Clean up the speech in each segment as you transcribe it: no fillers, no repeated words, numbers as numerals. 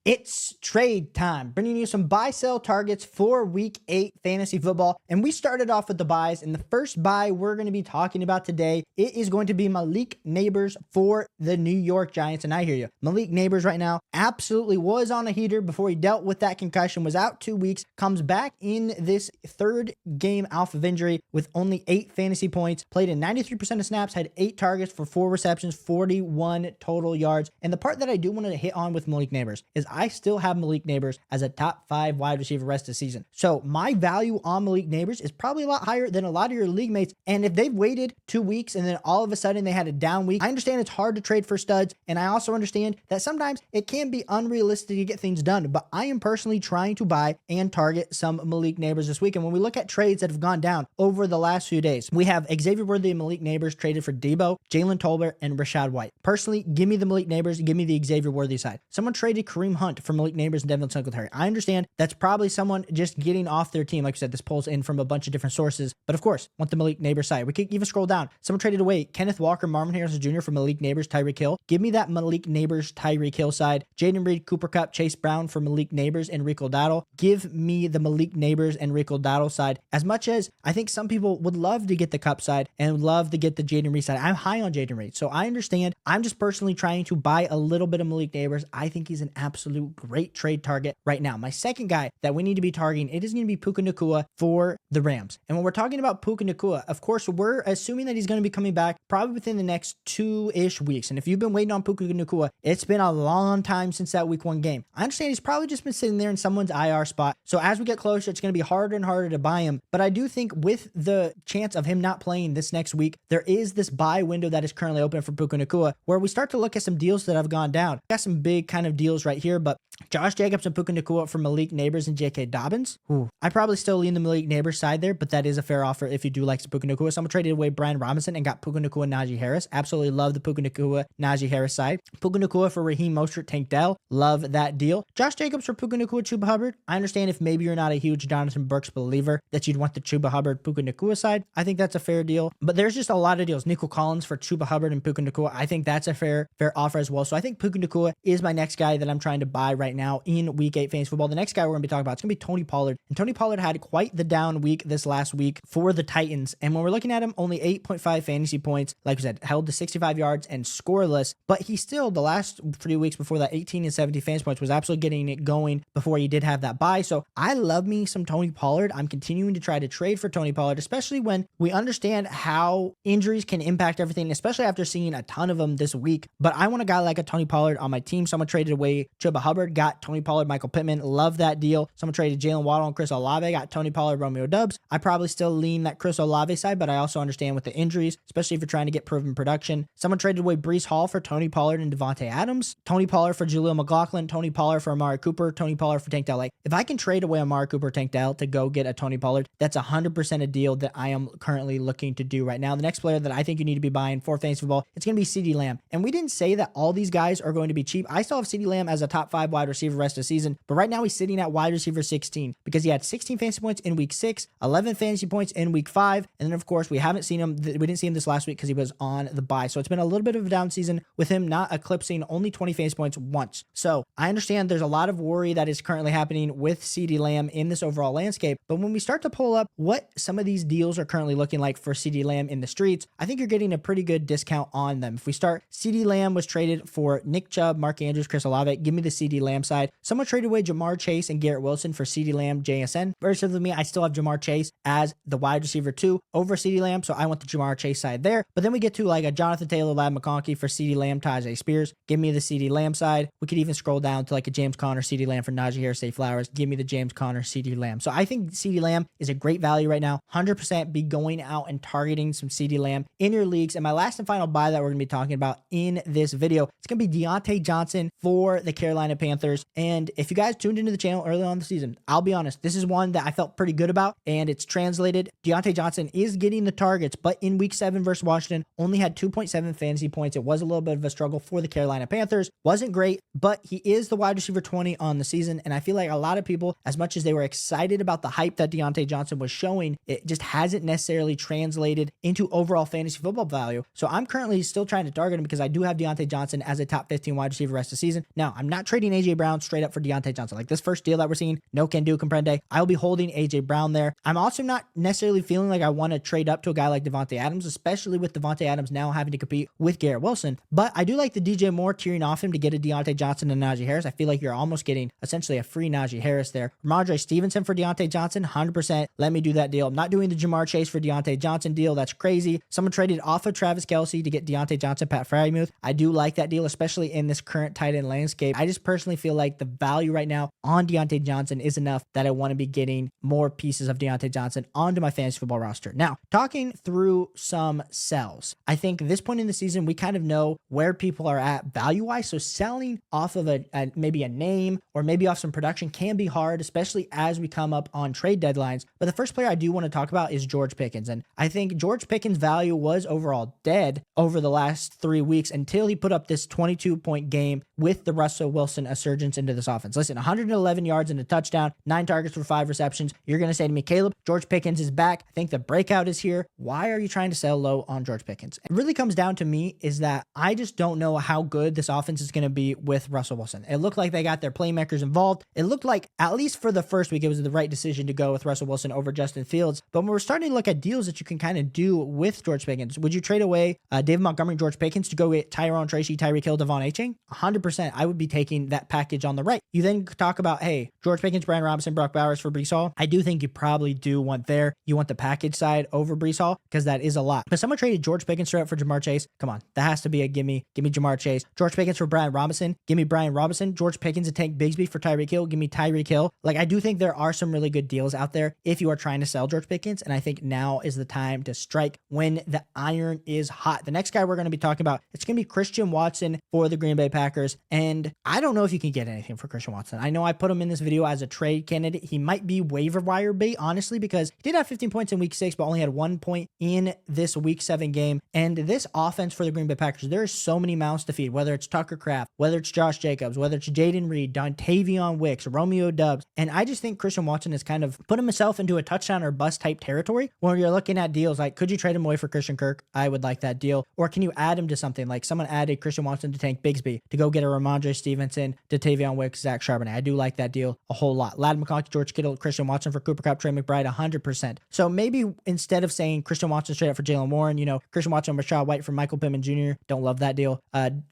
It's trade time, bringing you some buy-sell targets for Week 8 fantasy football. And we started off with the buys, and the first buy we're going to be talking about today, it is going to be Malik Nabers for the New York Giants. And I hear you, Malik Nabers right now absolutely was on a heater before he dealt with that concussion, was out 2 weeks, comes back in this third game off of injury with only 8 fantasy points, played in 93% of snaps, had 8 targets for 4 receptions, 41 total yards. And the part that I do want to hit on with Malik Nabers is I still have Malik Nabers as a top 5 wide receiver rest of the season. So my value on Malik Nabers is probably a lot higher than a lot of your league mates. And if they've waited 2 weeks and then all of a sudden they had a down week, I understand it's hard to trade for studs. And I also understand that sometimes it can be unrealistic to get things done. But I am personally trying to buy and target some Malik Nabers this week. And when we look at trades that have gone down over the last few days, we have Xavier Worthy and Malik Nabers traded for Debo, Jalen Tolbert, and Rashad White. Personally, give me the Malik Nabers, give me the Xavier Worthy side. Someone traded Kareem Hunt for Malik Nabers and Devin Singletary. I understand that's probably someone just getting off their team. Like I said, this pulls in from a bunch of different sources, but of course, want the Malik Nabers side. We could even scroll down. Someone traded away Kenneth Walker, Marvin Harrison Jr. for Malik Nabers, Tyreek Hill. Give me that Malik Nabers, Tyreek Hill side. Jaden Reed, Cooper Kupp, Chase Brown for Malik Nabers and Rico Dowdle. Give me the Malik Nabers and Rico Dowdle side. As much as I think some people would love to get the Kupp side and would love to get the Jaden Reed side, I'm high on Jaden Reed, so I understand. I'm just personally trying to buy a little bit of Malik Nabers. I think he's an absolute great trade target right now. My second guy that we need to be targeting, it is going to be Puka Nacua for the Rams. And when we're talking about Puka Nacua, of course, we're assuming that he's going to be coming back probably within the next 2-ish weeks. And if you've been waiting on Puka Nacua, it's been a long time since that week 1 game. I understand he's probably just been sitting there in someone's IR spot. So as we get closer, it's going to be harder and harder to buy him. But I do think with the chance of him not playing this next week, there is this buy window that is currently open for Puka Nacua, where we start to look at some deals that have gone down. Got some big kind of deals right here, but Josh Jacobs and Puka Nacua for Malik Nabers and J.K. Dobbins. I probably still lean the Malik Nabers side there, but that is a fair offer if you do like some Puka Nacua. Someone traded away Brian Robinson and got Puka Nacua and Najee Harris. Absolutely love the Puka Nacua, Najee Harris side. Puka Nacua for Raheem Mostert, Tank Dell. Love that deal. Josh Jacobs for Puka Nacua, Chuba Hubbard. I understand if maybe you're not a huge Jonathan Burks believer that you'd want the Chuba Hubbard, Puka Nacua side. I think that's a fair deal, but there's just a lot of deals. Nico Collins for Chuba Hubbard and Puka Nacua. I think that's a fair offer as well. So I think Puka Nacua is my next guy that I'm trying to buy right now in Week 8 fantasy football. The next guy we're going to be talking about, it's going to be Tony Pollard. And Tony Pollard had quite the down week this last week for the Titans. And when we're looking at him, only 8.5 fantasy points, like I said, held to 65 yards and scoreless, but he still, the last 3 weeks before that, 18 and 70 fantasy points, was absolutely getting it going before he did have that bye. So I love me some Tony Pollard. I'm continuing to try to trade for Tony Pollard, especially when we understand how injuries can impact everything, especially after seeing a ton of them this week. But I want a guy like a Tony Pollard on my team. Someone traded away Chuba Hubbard, got Tony Pollard, Michael Pittman. Love that deal. Someone traded Jalen Waddle and Chris Olave, got Tony Pollard, Romeo Doubs. I probably still lean that Chris Olave side, but I also understand with the injuries, especially if you're trying to get proven production. Someone traded away Breece Hall for Tony Pollard and Devontae Adams. Tony Pollard for Jaleel McLaughlin. Tony Pollard for Amari Cooper. Tony Pollard for Tank Dell. Like, if I can trade away Amari Cooper, Tank Dell to go get a Tony Pollard, that's 100% a deal that I am currently looking to do right now. The next player that I think you need to be buying for fantasy football, it's going to be Ceedee Lamb. And we didn't say that all these guys are going to be cheap. I still have Ceedee Lamb as a top 5 wide receiver rest of the season, but right now he's sitting at wide receiver 16 because he had 16 fantasy points in week 6, 11 fantasy points in week 5, and then of course we haven't seen him. We didn't see him this last week because he was on the bye. So it's been a little bit of a down season with him not eclipsing only 20 fantasy points once. So I understand there's a lot of worry that is currently happening with Ceedee Lamb in this overall landscape, but when we start to pull up what some of these deals are currently looking like for Ceedee Lamb in the streets, I think you're getting a pretty good discount on them. If we start, Ceedee Lamb was traded for Nick Chubb, Mark Andrews, Chris Olave. Give me the Ceedee Lamb side. Someone traded away Jamar Chase and Garrett Wilson for Ceedee Lamb, JSN. Versus me, I still have Jamar Chase as the wide receiver 2 over Ceedee Lamb, so I want the Jamar Chase side there. But then we get to like a Jonathan Taylor, Ladd McConkey for Ceedee Lamb, Tajay Spears. Give me the Ceedee Lamb side. We could even scroll down to like a James Conner, Ceedee Lamb for Najee Harris, Say Flowers. Give me the James Conner, Ceedee Lamb. So I think Ceedee Lamb is a great value right now. 100% be going out and targeting some Ceedee Lamb in your leagues. And my last and final buy that we're going to be talking about in this video, it's going to be Diontae Johnson for the Carolina Panthers. And if you guys tuned into the channel early on in the season, I'll be honest, this is one that I felt pretty good about, and it's translated. Diontae Johnson is getting the targets, but in week 7 versus Washington, only had 2.7 fantasy points. It was a little bit of a struggle for the Carolina Panthers. Wasn't great, but he is the wide receiver 20 on the season, and I feel like a lot of people, as much as they were excited about the hype that Diontae Johnson was showing, it just hasn't necessarily translated into overall fantasy football value. So I'm currently still trying to target him because I do have Diontae Johnson as a top 15 wide receiver rest of the season. Now, I'm not trading trading AJ Brown straight up for Diontae Johnson. Like this first deal that we're seeing, no can do comprende. I'll be holding AJ Brown there. I'm also not necessarily feeling like I want to trade up to a guy like Davante Adams, especially with Davante Adams now having to compete with Garrett Wilson. But I do like the DJ Moore tearing off him to get a Diontae Johnson and Najee Harris. I feel like you're almost getting essentially a free Najee Harris there. Ramondre Stevenson for Diontae Johnson, 100%. Let me do that deal. I'm not doing the Jamar Chase for Diontae Johnson deal. That's crazy. Someone traded off of Travis Kelce to get Diontae Johnson, Pat Freiermuth. I do like that deal, especially in this current tight end landscape. I just personally feel like the value right now on Diontae Johnson is enough that I want to be getting more pieces of Diontae Johnson onto my fantasy football roster. Now, talking through some sells, I think at this point in the season, we kind of know where people are at value-wise. So selling off of maybe a name or maybe off some production can be hard, especially as we come up on trade deadlines. But the first player I do want to talk about is George Pickens. And I think George Pickens' value was overall dead over the last 3 weeks until he put up this 22-point game with the Russell Wilson assurgence into this offense. Listen, 111 yards and a touchdown, 9 targets for 5 receptions. You're going to say to me, Caleb, George Pickens is back. I think the breakout is here. Why are you trying to sell low on George Pickens? It really comes down to me is that I just don't know how good this offense is going to be with Russell Wilson. It looked like they got their playmakers involved. It looked like, at least for the first week, it was the right decision to go with Russell Wilson over Justin Fields. But when we're starting to look at deals that you can kind of do with George Pickens, would you trade away David Montgomery, George Pickens to go get Tyrone Tracy, Tyreek Hill, Devon Achane? 100%. I would be taking that package on the right. You then talk about, hey, George Pickens, Brian Robinson, Brock Bowers for Breece Hall. I do think you probably do want there. You want the package side over Breece Hall because that is a lot. But someone traded George Pickens straight up for Jamar Chase. Come on, that has to be a gimme. Give me Jamar Chase. George Pickens for Brian Robinson. Give me Brian Robinson. George Pickens and Tank Bigsby for Tyreek Hill. Give me Tyreek Hill. Like, I do think there are some really good deals out there if you are trying to sell George Pickens. And I think now is the time to strike when the iron is hot. The next guy we're going to be talking about, it's going to be Christian Watson for the Green Bay Packers. And I don't know if you can get anything for Christian Watson. I know I put him in this video as a trade candidate. He might be waiver wire bait, honestly, because he did have 15 points in week 6, but only had 1 point in this week 7 game. And this offense for the Green Bay Packers, there are so many mouths to feed, whether it's Tucker Kraft, whether it's Josh Jacobs, whether it's Jaden Reed, Dontavion Wicks, Romeo Doubs. And I just think Christian Watson has kind of put himself into a touchdown or bust type territory when you're looking at deals like, could you trade him away for Christian Kirk? I would like that deal. Or can you add him to something like someone added Christian Watson to Tank Bigsby to go get a Ramondre Stevenson, Dontavion Wicks, Zach Charbonnet. I do like that deal a whole lot. Ladd McConkey, George Kittle, Christian Watson for Cooper Kupp, Trey McBride, 100%. So maybe instead of saying Christian Watson straight up for Jaylen Warren, Christian Watson, Rashad White for Michael Pittman Jr. Don't love that deal.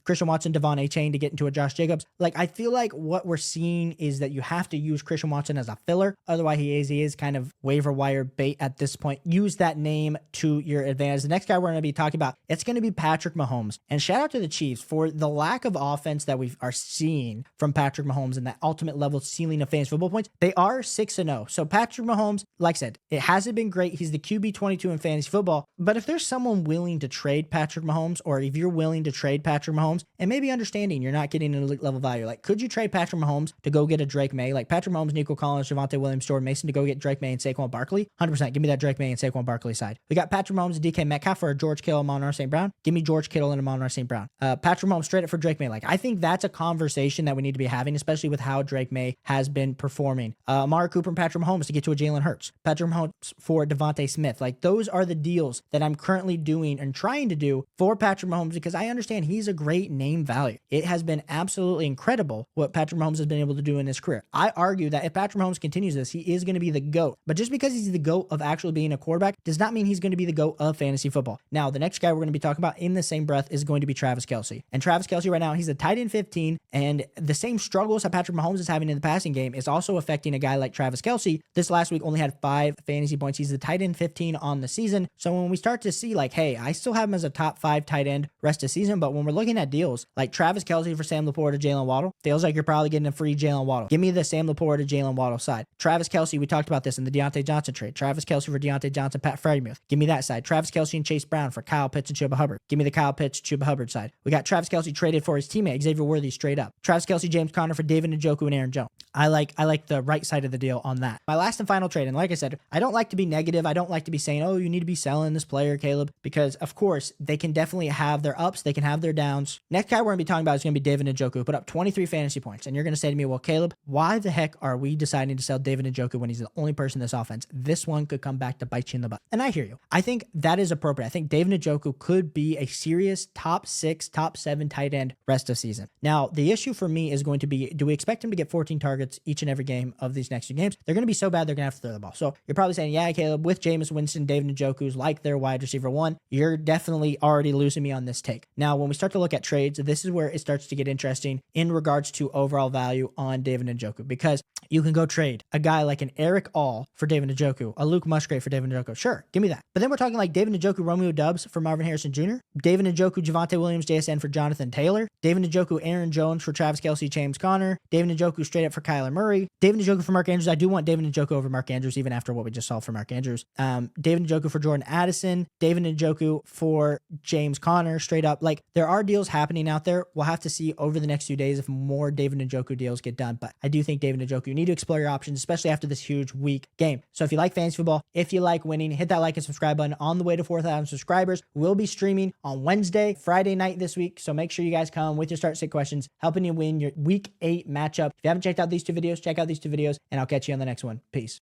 Christian Watson, Devon Achane to get into a Josh Jacobs. Like, I feel like what we're seeing is that you have to use Christian Watson as a filler. Otherwise, he is kind of waiver wire bait at this point. Use that name to your advantage. The next guy we're going to be talking about, it's going to be Patrick Mahomes. And shout out to the Chiefs for the lack of offense that we are seeing from Patrick Mahomes and that ultimate level ceiling of fantasy football points. They are 6-0. So Patrick Mahomes, like I said, it hasn't been great. He's the QB 22 in fantasy football. But if there's someone willing to trade Patrick Mahomes, or if you're willing to trade Patrick Mahomes, and maybe understanding you're not getting an elite level value, like, could you trade Patrick Mahomes to go get a Drake May? Like Patrick Mahomes, Nico Collins, Javonte Williams, Jordan Mason to go get Drake May and Saquon Barkley? 100%. Give me that Drake May and Saquon Barkley side. We got Patrick Mahomes and DK Metcalf for a George Kittle and Amon-Ra St. Brown. Give me George Kittle and Amon-Ra St. Brown. Patrick Mahomes straight up for Drake May. Like, I think that's a conversation that we need to be having, especially with how Drake May has been performing. Amari Cooper and Patrick Mahomes to get to a Jalen Hurts. Patrick Mahomes for Devontae Smith. Like, those are the deals that I'm currently doing and trying to do for Patrick Mahomes because I understand he's a great name value. It has been absolutely incredible what Patrick Mahomes has been able to do in his career. I argue that if Patrick Mahomes continues this, he is going to be the GOAT. But just because he's the GOAT of actually being a quarterback does not mean he's going to be the GOAT of fantasy football. Now, the next guy we're going to be talking about in the same breath is going to be Travis Kelce. And Travis Kelce right now, he's a tight end 15, and the same struggles that Patrick Mahomes is having in the passing game is also affecting a guy like Travis Kelce. This last week only had 5 fantasy points. He's the tight end 15 on the season. So when we start to see like, hey, I still have him as a top 5 tight end rest of the season, but when we're looking at deals like Travis Kelce for Sam Laporta to Jalen Waddle, feels like you're probably getting a free Jalen Waddle. Give me the Sam Laporta to Jalen Waddle side. Travis Kelce, we talked about this in the Diontae Johnson trade. Travis Kelce for Diontae Johnson, Pat Freiermuth. Give me that side. Travis Kelce and Chase Brown for Kyle Pitts and Chuba Hubbard. Give me the Kyle Pitts, Chuba Hubbard side. We got Travis Kelce traded for his teammate Xavier Worthy straight up. Travis Kelce, James Conner for David Njoku and Aaron Jones. I like the right side of the deal on that. My last and final trade, and like I said, I don't like to be negative. I don't like to be saying, oh, you need to be selling this player, Caleb, because of course they can definitely have their ups, they can have their downs. Next guy we're gonna be talking about is gonna be David Njoku, put up 23 fantasy points. And you're gonna say to me, well, Caleb, why the heck are we deciding to sell David Njoku when he's the only person in this offense? This one could come back to bite you in the butt. And I hear you. I think that is appropriate. I think David Njoku could be a serious top 6, top 7 tight end rest of season. Now, the issue for me is going to be, do we expect him to get 14 targets each and every game of these next 2 games? They're going to be so bad, they're going to have to throw the ball. So you're probably saying, yeah, Caleb, with Jameis Winston, David Njoku's like their wide receiver 1, you're definitely already losing me on this take. Now, when we start to look at trades, this is where it starts to get interesting in regards to overall value on David Njoku, because you can go trade a guy like an Eric All for David Njoku, a Luke Musgrave for David Njoku. Sure, give me that. But then we're talking like David Njoku, Romeo Doubs for Marvin Harrison Jr., David Njoku, Javonte Williams, JSN for Jonathan Taylor, David Njoku, Aaron Jones for Travis Kelce, James Conner, David Njoku straight up for Kyler Murray, David Njoku for Mark Andrews. I do want David Njoku over Mark Andrews, even after what we just saw for Mark Andrews. David Njoku for Jordan Addison, David Njoku for James Conner, straight up. Like, there are deals happening out there. We'll have to see over the next few days if more David Njoku deals get done. But I do think David Njoku, you need to explore your options, especially after this huge week game. So if you like fantasy football, if you like winning, hit that like and subscribe button. On the way to 4,000 subscribers, we'll be streaming on Wednesday, Friday night this week. So make sure you guys come with your start sit questions, helping you win your week 8 matchup. If you haven't checked out these 2 videos, check out these 2 videos, and I'll catch you on the next one. Peace.